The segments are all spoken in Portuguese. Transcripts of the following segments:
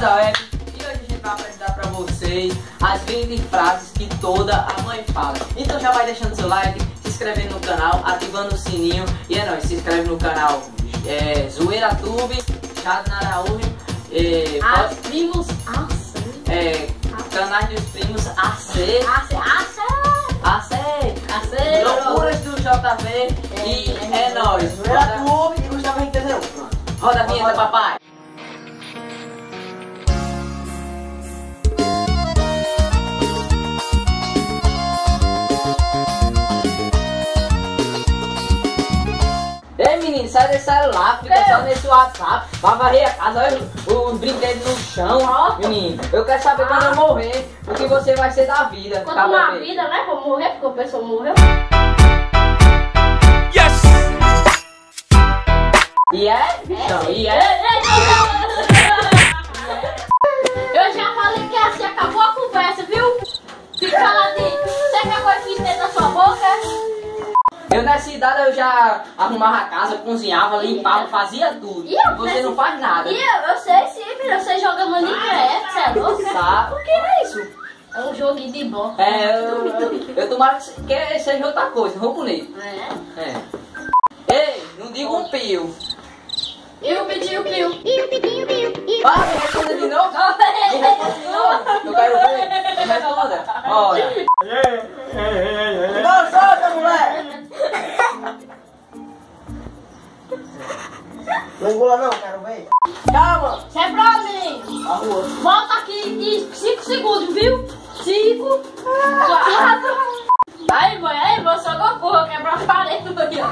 Rosa Web e hoje a gente vai apresentar pra vocês as 20 frases que toda a mãe fala. Então já vai deixando seu like, se inscrevendo no canal, ativando o sininho e é nóis, se inscreve no canal Zoeira Tube, Chado Naraújo, Primos canais dos primos AC, Loucuras do JV e é nóis. Zoeira Tube e Gustavo Henrique Desenhou. Roda a vinheta, papai. Ei menino, sai desse celular, fica só nesse WhatsApp, vai varrer a casa, olha os brinquedos no chão, menino. Eu quero saber quando eu morrer, o que você vai ser da vida. Quando na vida, né? Vou morrer, porque a pessoa morreu. Yes! E é? Então, e é? Eu já falei que assim acabou a conversa, viu? Fica caladinho. Você quer coisa que dentro da sua boca? Eu nessa idade eu já arrumava a casa, cozinhava, limpava, fazia tudo. E você não faz nada. E eu sei sim, filho. Eu sei jogar Minecraft, você é louco? Sabe? O que é isso? É um joguinho de bola. Eu tomara que seja outra coisa, vou bonito. Ei, não diga um pio. E o pediu, pio. Ah, me responda de novo? Me responda de novo? Eu quero ver. Me responda. Olha. Não, solta, moleque! Não engula não, quero ver. Calma, isso é pra mim. A rua. Volta aqui em 5 segundos, viu? 5, 4. Aí, mãe, só Goku, eu quebro as paredes aqui, ó.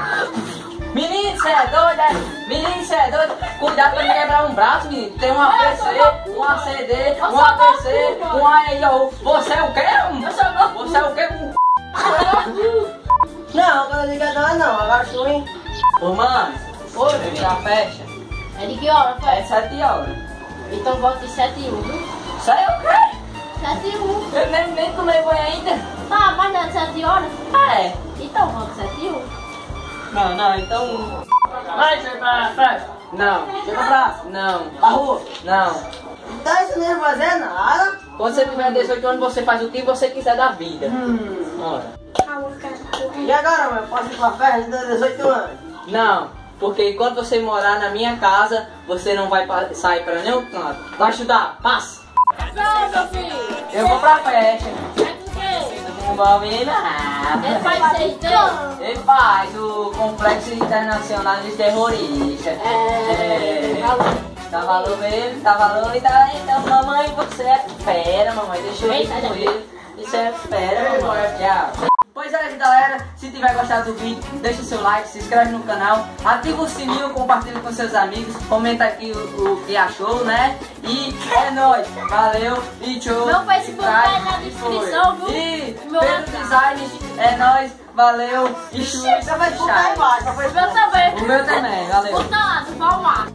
Menino, você é doido, é? Menino, você é doido? Cuidado pra não quebrar um braço, menino. Tem uma PC, uma CD, uma PC, uma EIO. Você é o quê? Eu sou Goku. Você é o quê? Não, quando eu digo não, agora estou em... Ô, mano. Oi, já fecha. É de que hora, pai? É 7 horas. Então volta em 7 e 1, viu? Isso aí é o quê? 7 e 1. Eu nem tomei banho ainda. Tá, mas não é 7 horas? É. Então volta 7 e 1. Não, então... Vai, você pra festa. Não. Você pra praça. Não. A rua. Não. Não tá ensinando a fazer nada. Quando você tiver 18 anos, você faz o que você quiser da vida. Ora. E agora, mãe, posso ir pra festa de 18 anos? Não, porque enquanto você morar na minha casa, você não vai sair pra nenhum canto. Vai estudar, passa. Não, meu filho. Eu vou pra festa. É com quem? Não vou menino nada. Ele faz 6 dias? Ele faz o Complexo Internacional de Terroristas. Tá valor mesmo, tá valor e tá. Então, mamãe, você é fera, mamãe. Deixa eu ir com ele. Isso é fera, mamãe. Tchau. Pois é, galera, se tiver gostado do vídeo, deixa o seu like, se inscreve no canal, ativa o sininho, compartilha com seus amigos, comenta aqui o que achou, né? E é nóis, valeu e tchau. Meu Facebook tá aí na descrição, viu? E Meu Pedro Design, é nóis, valeu e tchau. Você vai escutar aí embaixo. O meu também. O meu também, valeu. Curta lá, vamos lá.